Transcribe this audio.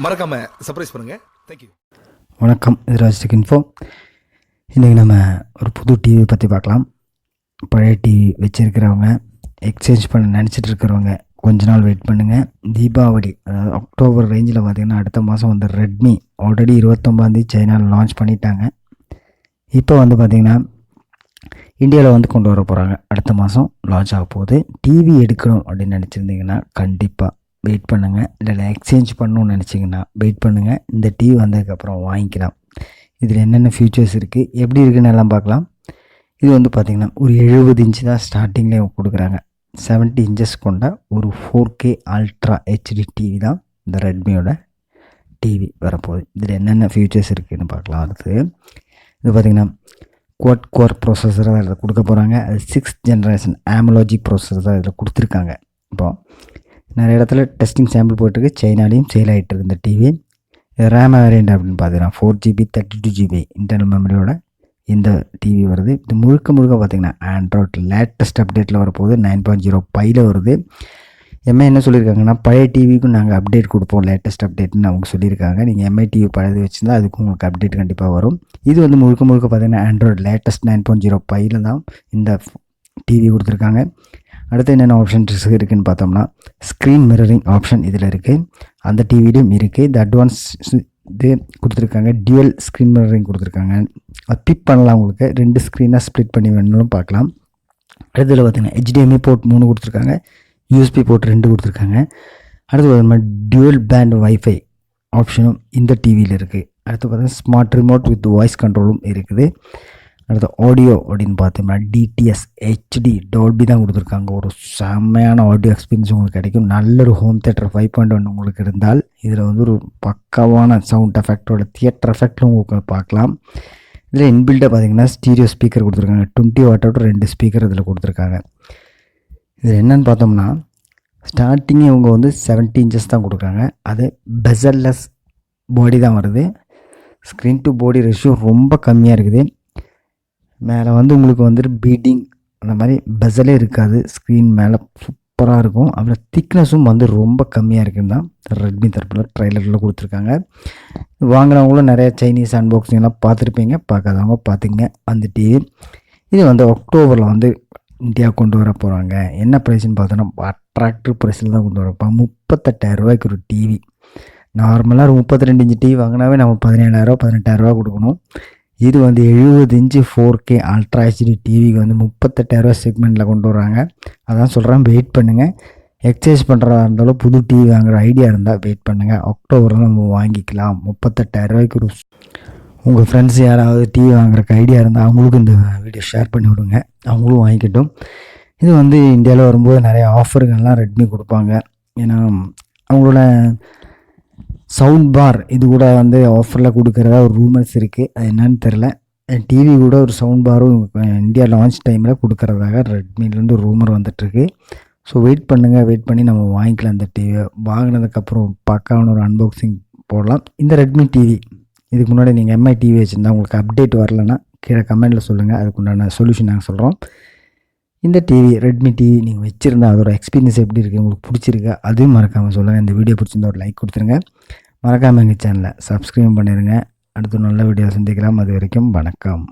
மறக்காம சர்ப்ரைஸ் பண்ணுங்க. தேங்க்யூ. வணக்கம், இது ராஜ்டெக்கின்ஃபோ. இன்றைக்கி நம்ம ஒரு புது டிவி பற்றி பார்க்கலாம். பழைய டிவி வச்சுருக்கிறவங்க, எக்ஸ்சேஞ்ச் பண்ண நினச்சிட்டு இருக்கிறவங்க கொஞ்ச நாள் வெயிட் பண்ணுங்கள். தீபாவளி அதாவது அக்டோபர் ரேஞ்சில் பார்த்திங்கன்னா அடுத்த மாதம் வந்து ரெட்மி ஆல்ரெடி 29 சைனாவில் லான்ச் பண்ணிட்டாங்க. இப்போ வந்து பார்த்திங்கன்னா இந்தியாவில் வந்து கொண்டு வர போகிறாங்க. அடுத்த மாதம் லான்ச் ஆக போகுது. டிவி எடுக்கணும் அப்படின்னு நினச்சிருந்தீங்கன்னா கண்டிப்பாக வெயிட் பண்ணுங்கள். இல்லை எக்ஸ்சேஞ்ச் பண்ணணும்னு நினச்சிங்கன்னா வெயிட் பண்ணுங்கள். இந்த டிவி வந்ததுக்கப்புறம் வாங்கிக்கலாம். இதில் என்னென்ன ஃபியூச்சர்ஸ் இருக்குது, எப்படி இருக்குன்னு எல்லாம் பார்க்கலாம். இது வந்து பார்த்திங்கன்னா ஒரு 70 இன்ச்சு தான் ஸ்டார்டிங்லேயே கொடுக்குறாங்க. 70 இன்ச்சஸ் கொண்ட ஒரு 4K அல்ட்ரா ஹெச்டி டிவி தான் இந்த ரெட்மியோட டிவி வரப்போகுது. இதில் என்னென்ன ஃபியூச்சர்ஸ் இருக்குதுன்னு பார்க்கலாம். அடுத்து இது பார்த்திங்கன்னா குவாட் கோர் ப்ராசஸர் தான் இதில் கொடுக்க போகிறாங்க. அது 6th ஜென்ரேஷன் AMOLED ப்ராசஸர் தான் இதில் கொடுத்துருக்காங்க. இப்போது நிறைய இடத்துல டெஸ்டிங் சாம்பிள் போயிட்டுருக்கு. சைனாலையும் சேல் ஆகிட்டு இருக்குது இந்த டிவி. ரேம் வேரியண்ட் அப்படின்னு பார்த்தீங்கன்னா 4GB 32GB இன்டர்னல் மெமரியோட இந்த டிவி வருது. இது முழுக்க பார்த்திங்கன்னா ஆண்ட்ராய்ட் லேட்டஸ்ட் அப்டேட்டில் வரப்போகுது. 9.0 பையில் வருது. என்ன சொல்லியிருக்காங்கன்னா பழைய டிவிக்கும் நாங்கள் அப்டேட் கொடுப்போம், லேட்டஸ்ட் அப்டேட்னு அவங்க சொல்லியிருக்காங்க. நீங்கள் எம்ஐ டிவி பழையது வச்சுருந்தா அதுக்கும் உங்களுக்கு அப்டேட் கண்டிப்பாக வரும். இது வந்து முழுக்க பார்த்திங்கன்னா ஆண்ட்ராய்ட் லேட்டஸ்ட் 9.0 பையில் தான் இந்த டிவி கொடுத்துருக்காங்க. அடுத்து என்னென்ன ஆப்ஷன்ஸ் இருக்குதுன்னு பார்த்தோம்னா ஸ்க்ரீன் மிரரிங் ஆப்ஷன் இதில் இருக்குது. அந்த டிவிலையும் இருக்குது. இந்த அட்வான்ஸ் இது கொடுத்துருக்காங்க. டியூவல் ஸ்க்ரீன் மிரரிங் கொடுத்துருக்காங்க. அது பிக் பண்ணலாம். உங்களுக்கு 2 ஸ்க்ரீனாக ஸ்ப்ளிட் பண்ணி வேணும்னு பார்க்கலாம். அடுத்ததில் பார்த்திங்கன்னா HDMI போர்ட் 3 கொடுத்துருக்காங்க. USB போர்ட் 2 கொடுத்துருக்காங்க. அடுத்து பார்த்தோம்னா டியூவல் பேண்ட் வைஃபை ஆப்ஷனும் இந்த டிவியில் இருக்குது. அடுத்து பார்த்தீங்கன்னா ஸ்மார்ட் ரிமோட் வித் வாய்ஸ் கண்ட்ரோலும் இருக்குது. அடுத்து ஆடியோ அப்படின்னு பார்த்தோம்னா DTS HD டால்பி தான் கொடுத்துருக்காங்க. ஒரு செம்மையான ஆடியோ எக்ஸ்பீரியன்ஸ் உங்களுக்கு கிடைக்கும். நல்ல ஒரு ஹோம் தியேட்டர் 5.1 உங்களுக்கு இருந்தால் இதில் வந்து ஒரு பக்காவான சவுண்ட் எஃபெக்டோட தியேட்டர் எஃபெக்டும் உங்களுக்கு பார்க்கலாம். இதில் இன்பில்டாக பார்த்தீங்கன்னா ஸ்டீரியோ ஸ்பீக்கர் கொடுத்துருக்காங்க. 20 வாட்டோட 2 ஸ்பீக்கர் இதில் கொடுத்துருக்காங்க. இதில் என்னென்னு பார்த்தோம்னா ஸ்டார்டிங்கே இவங்க வந்து 70 இன்ச்சஸ் தான் கொடுக்குறாங்க. அது பெசல்லெஸ் பாடி தான் வருது. ஸ்க்ரீன் டு பாடி ரேஷியோ ரொம்ப கம்மியாக இருக்குது. மேலே வந்து உங்களுக்கு வந்துட்டு பீட்டிங் அந்த மாதிரி பெசலே இருக்காது. ஸ்க்ரீன் மேலே சூப்பராக இருக்கும். அப்புறம் திக்னஸும் வந்து ரொம்ப கம்மியாக இருக்குன்னு தான் ரெட்மி தரப்பில் ட்ரைலரில் கொடுத்துருக்காங்க. வாங்குறவங்களும் நிறைய சைனீஸ் அன்பாக்சிங்லாம் பார்த்துருப்பீங்க. பார்க்காதவங்க பார்த்துங்க அந்த டிவி. இது வந்து அக்டோபரில் வந்து இந்தியா கொண்டு வர போகிறாங்க. என்ன ப்ரைஸ்ன்னு பார்த்தோன்னா அட்ராக்டிவ் ப்ரைஸில் தான் கொண்டு வரப்போ 38,000 ரூபாய்க்கு ஒரு டிவி. நார்மலாக ஒரு 32 இன்ச்சு டிவி வாங்கினாவே நம்ம 17,000 18,000 கொடுக்கணும். இது வந்து 70 இன்ச்சு 4K அல்ட்ரா ஹெச்டி டிவிக்கு வந்து 38,000 செக்மெண்ட்டில் கொண்டு வராங்க. அதான் சொல்கிறேன், வெயிட் பண்ணுங்கள். எக்ஸ்சேஞ்ச் பண்ணுறதா இருந்தாலும் புது டிவி வாங்குகிற ஐடியா இருந்தால் வெயிட் பண்ணுங்கள். அக்டோபரில் நம்ம வாங்கிக்கலாம். 38,000 ரூபாய்க்கு ஒரு உங்கள் ஃப்ரெண்ட்ஸ் யாராவது டிவி வாங்குறக்கு ஐடியா இருந்தால் அவங்களுக்கும் இந்த வீடியோ ஷேர் பண்ணி விடுங்க, அவங்களும் வாங்கிக்கட்டும். இது வந்து இந்தியாவில் வரும்போது நிறைய ஆஃபருங்கள்லாம் ரெட்மி கொடுப்பாங்க. ஏன்னா அவங்களோட சவுண்ட் பார் இது கூட வந்து ஆஃபரில் கொடுக்குறதா ஒரு ரூமர்ஸ் இருக்குது. அது என்னன்னு தெரில. டிவி கூட ஒரு சவுண்ட் பாரும் இந்தியா லான்ச் டைமில் கொடுக்குறதாக ரெட்மிலேருந்து ஒரு ரூமர் வந்துட்டுருக்கு. ஸோ வெயிட் பண்ணி நம்ம வாங்கிக்கலாம். இந்த டிவியை வாங்கினதுக்கப்புறம் பக்காவான ஒரு அன்பாக்சிங் போடலாம். இந்த ரெட்மி டிவி இதுக்கு முன்னாடி நீங்கள் எம்ஐ டிவி வச்சுருந்தா உங்களுக்கு அப்டேட் வரலன்னா கீழே கமெண்ட்டில் சொல்லுங்கள். அதுக்குண்டான சொல்யூஷன் நாங்கள் சொல்கிறோம். இந்த டிவி ரெட்மி டிவி நீங்கள் வச்சுருந்தா அதோட எக்ஸ்பீரியன்ஸ் எப்படி இருக்குது, உங்களுக்கு பிடிச்சிருக்கா, அதுவும் மறக்காமல் சொல்லுங்கள். இந்த வீடியோ பிடிச்சிருந்தா ஒரு லைக் கொடுத்துருங்க. மறக்காமல் எங்கள் சேனலை சப்ஸ்கிரைப் பண்ணிடுங்க. அடுத்த நல்ல வீடியோ சந்திக்கலாம். அது வரைக்கும் வணக்கம்.